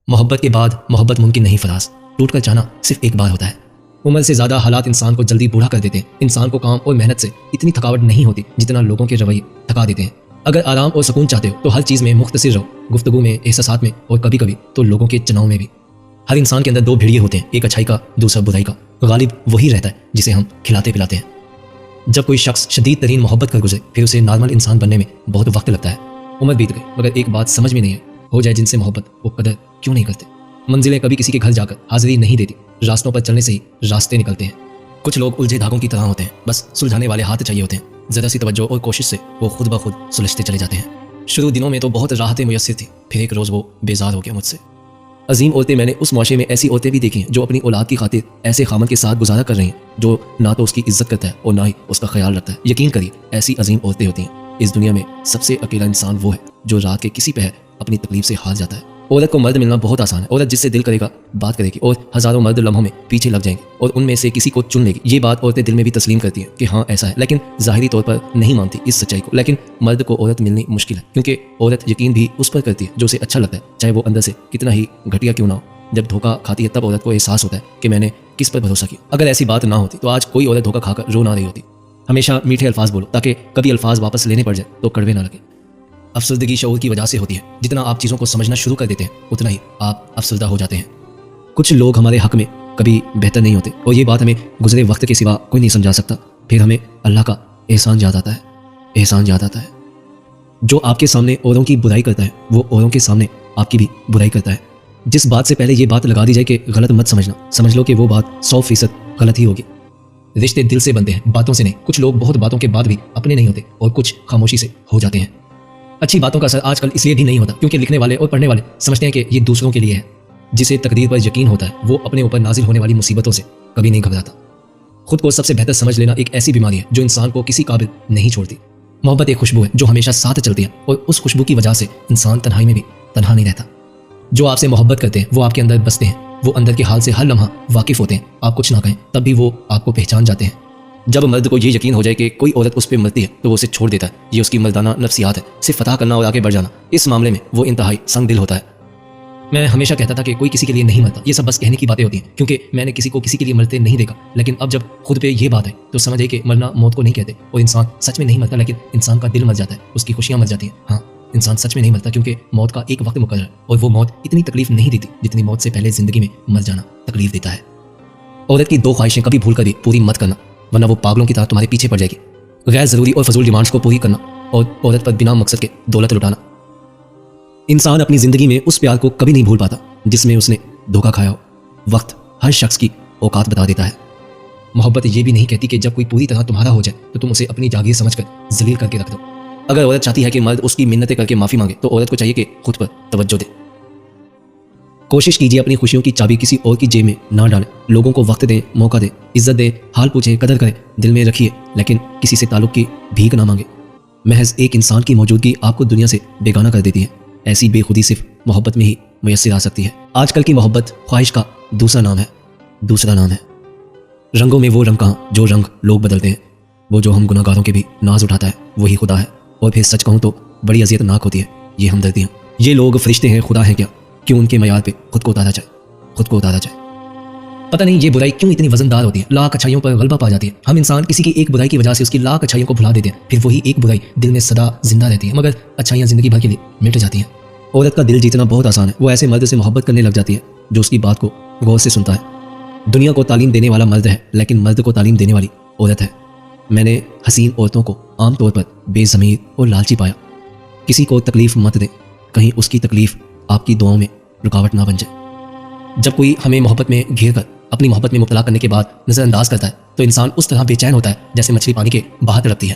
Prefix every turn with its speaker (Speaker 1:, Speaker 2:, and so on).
Speaker 1: محبت کے بعد محبت ممکن نہیں فراز، ٹوٹ کر جانا صرف ایک بار ہوتا ہے۔ عمر سے زیادہ حالات انسان کو جلدی بوڑھا کر دیتے ہیں۔ انسان کو کام اور محنت سے اتنی تھکاوٹ نہیں ہوتی جتنا لوگوں کے رویے تھکا دیتے ہیں۔ اگر آرام اور سکون چاہتے ہو تو ہر چیز میں مختصر رہو، گفتگو میں، احساسات میں، اور کبھی کبھی تو لوگوں کے چناؤ میں بھی۔ ہر انسان کے اندر دو بھیڑیے ہوتے ہیں، ایک اچھائی کا، دوسرا برائی کا۔ غالب وہی رہتا ہے جسے ہم کھلاتے پلاتے ہیں۔ جب کوئی شخص شدید ترین محبت کر گزرے پھر اسے نارمل انسان بننے میں بہت وقت لگتا ہے۔ عمر بیت گئی مگر ایک بات سمجھ میں نہیں ہے، ہو جائے جن سے محبت وہ قدر کیوں نہیں کرتے؟ منزلیں کبھی کسی کے گھر جا کر حاضری نہیں دیتی، راستوں پر چلنے سے ہی راستے نکلتے ہیں۔ کچھ لوگ الجھے دھاگوں کی طرح ہوتے ہیں، بس سلجھانے والے ہاتھ چاہیے ہوتے ہیں۔ ذرا سی توجہ اور کوشش سے وہ خود بخود سلجھتے چلے جاتے ہیں۔ شروع دنوں میں تو بہت راحتیں میسر تھیں، پھر ایک روز وہ بیزار ہو گیا مجھ سے۔ عظیم عورتیں، میں نے اس معاشرے میں ایسی عورتیں بھی دیکھی ہیں جو اپنی اولاد کی خاطر ایسے خامن کے ساتھ گزارا کر رہی ہیں جو نہ تو اس کی عزت کرتا ہے اور نہ ہی اس کا خیال رکھتا ہے۔ یقین کریے ایسی عظیم عورتیں ہوتی ہیں۔ اس دنیا میں سب سے اکیلا انسان وہ ہے جو رات کے کسی پہر اپنی تکلیف سے ہار جاتا ہے۔ عورت کو مرد ملنا بہت آسان ہے، عورت جس سے دل کرے گا بات کرے گی اور ہزاروں مرد لمحوں میں پیچھے لگ جائیں گے اور ان میں سے کسی کو چن لے گی۔ یہ بات عورتیں دل میں بھی تسلیم کرتی ہیں کہ ہاں ایسا ہے، لیکن ظاہری طور پر نہیں مانتی اس سچائی کو۔ لیکن مرد کو عورت ملنی مشکل ہے کیونکہ عورت یقین بھی اس پر کرتی ہے جو اسے اچھا لگتا ہے، چاہے وہ اندر سے کتنا ہی گھٹیا کیوں نہ ہو۔ جب دھوکہ کھاتی ہے تب عورت کو احساس ہوتا ہے کہ میں نے کس پر بھروسہ کیا۔ اگر ایسی بات نہ ہوتی تو آج کوئی عورت دھوکہ کھا کر رو نہ رہی ہوتی۔ ہمیشہ میٹھے الفاظ بولو تاکہ کبھی الفاظ واپس لینے پڑ جائے تو کڑوے نہ لگے۔ افسردگی شعور کی وجہ سے ہوتی ہے۔ جتنا آپ چیزوں کو سمجھنا شروع کر دیتے ہیں اتنا ہی آپ افسردہ ہو جاتے ہیں۔ کچھ لوگ ہمارے حق میں کبھی بہتر نہیں ہوتے اور یہ بات ہمیں گزرے وقت کے سوا کوئی نہیں سمجھا سکتا۔ پھر ہمیں اللہ کا احسان یاد آتا ہے، احسان یاد آتا ہے۔ جو آپ کے سامنے اوروں کی برائی کرتا ہے وہ اوروں کے سامنے آپ کی بھی برائی کرتا ہے۔ جس بات سے پہلے یہ بات لگا دی جائے کہ غلط مت سمجھنا، سمجھ لو کہ وہ بات 100% غلط ہی ہوگی۔ رشتے دل سے بنتے ہیں، باتوں سے نہیں۔ کچھ لوگ بہت باتوں کے بعد بھی اپنے نہیں ہوتے اور کچھ خاموشی سے ہو جاتے ہیں۔ اچھی باتوں کا اثر آج کل اس لیے بھی نہیں ہوتا کیونکہ لکھنے والے اور پڑھنے والے سمجھتے ہیں کہ یہ دوسروں کے لیے ہے۔ جسے تقدیر پر یقین ہوتا ہے وہ اپنے اوپر نازل ہونے والی مصیبتوں سے کبھی نہیں گھبراتا۔ خود کو سب سے بہتر سمجھ لینا ایک ایسی بیماری ہے جو انسان کو کسی قابل نہیں چھوڑتی۔ محبت ایک خوشبو ہے جو ہمیشہ ساتھ چلتی ہے اور اس خوشبو کی وجہ سے انسان تنہائی میں بھی تنہا نہیں رہتا۔ جو آپ سے محبت کرتے ہیں وہ آپ کے اندر بستے ہیں، وہ اندر کے حال سے ہر لمحہ واقف ہوتے ہیں۔ آپ کچھ نہ کہیں تب بھی وہ آپ کو پہچان جاتے ہیں۔ جب مرد کو یہ یقین ہو جائے کہ کوئی عورت اس پہ مرتی ہے تو وہ اسے چھوڑ دیتا ہے۔ یہ اس کی مردانہ نفسیات ہے، صرف فتح کرنا اور آگے بڑھ جانا۔ اس معاملے میں وہ انتہائی سنگ دل ہوتا ہے۔ میں ہمیشہ کہتا تھا کہ کوئی کسی کے لیے نہیں مرتا، یہ سب بس کہنے کی باتیں ہوتی ہیں کیونکہ میں نے کسی کو کسی کے لیے مرتے نہیں دیکھا۔ لیکن اب جب خود پہ یہ بات ہے تو سمجھے کہ مرنا موت کو نہیں کہتے، اور انسان سچ میں نہیں مرتا لیکن انسان کا دل مر جاتا ہے، اس کی خوشیاں مر جاتی ہیں۔ ہاں، انسان سچ میں نہیں مرتا کیونکہ موت کا ایک وقت مقرر ہے اور وہ موت اتنی تکلیف نہیں دیتی جتنی موت سے پہلے زندگی میں مر جانا تکلیف دیتا ہے۔ عورت کی دو خواہشیں کبھی بھول کر بھی پوری مت کرنا ورنہ وہ پاگلوں کی طرح تمہارے پیچھے پڑ جائے گی۔ غیر ضروری اور فضول ڈیمانڈز کو پوری کرنا اور عورت پر بنا مقصد کے دولت لٹانا۔ انسان اپنی زندگی میں اس پیار کو کبھی نہیں بھول پاتا جس میں اس نے دھوکہ کھایا ہو۔ وقت ہر شخص کی اوقات بتا دیتا ہے۔ محبت یہ بھی نہیں کہتی کہ جب کوئی پوری طرح تمہارا ہو جائے تو تم اسے اپنی جاگیر سمجھ کر ذلیل کر کے رکھ دو۔ اگر عورت چاہتی ہے کہ مرد اس کی منتیں کر کے معافی مانگے تو عورت کو چاہیے کہ خود پر توجہ دے۔ کوشش کیجیے اپنی خوشیوں کی چابی کسی اور کی جیب میں نہ ڈالیں۔ لوگوں کو وقت دیں، موقع دیں، عزت دیں، حال پوچھیں، قدر کریں، دل میں رکھیے، لیکن کسی سے تعلق کی بھیک نہ مانگے۔ محض ایک انسان کی موجودگی آپ کو دنیا سے بیگانہ کر دیتی ہے۔ ایسی بے خودی صرف محبت میں ہی میسر آ سکتی ہے۔ آج کل کی محبت خواہش کا دوسرا نام ہے۔ رنگوں میں وہ رنگ کہاں جو رنگ لوگ بدلتے ہیں۔ وہ جو ہم گناہ گاروں کے بھی ناز اٹھاتا ہے وہی خدا ہے۔ اور پھر سچ کہوں تو بڑی اذیت ناک ہوتی ہے یہ ہمدردیاں۔ یہ لوگ فرشتے ہیں، خدا ہے کیا؟ کیوں ان کے معیار پہ خود کو اتارا جائے۔ پتہ نہیں یہ برائی کیوں اتنی وزن دار ہوتی ہے، لاکھ اچھائیوں پر غلبہ پا جاتی ہے۔ ہم انسان کسی کی ایک برائی کی وجہ سے اس کی لاکھ اچھائیوں کو بھلا دیتے ہیں، پھر وہی ایک برائی دل میں سدا زندہ رہتی ہے مگر اچھائیاں زندگی بھر کے لیے مٹ جاتی ہیں۔ عورت کا دل جیتنا بہت آسان ہے، وہ ایسے مرد سے محبت کرنے لگ جاتی ہے جو اس کی بات کو غور سے سنتا ہے۔ دنیا کو تعلیم دینے والا مرد ہے لیکن مرد کو تعلیم دینے والی عورت ہے۔ میں نے حسین عورتوں کو عام طور پر بے ضمیر اور لالچی پایا۔ کسی کو تکلیف مت دیں، کہیں اس کی تکلیف آپ کی دعاؤں میں رکاوٹ نہ بن جائے۔ جب کوئی ہمیں محبت میں گھیر کر اپنی محبت میں مبتلا کرنے کے بعد نظر انداز کرتا ہے تو انسان اس طرح بے چین ہوتا ہے جیسے مچھلی پانی کے باہر تڑپتی ہے۔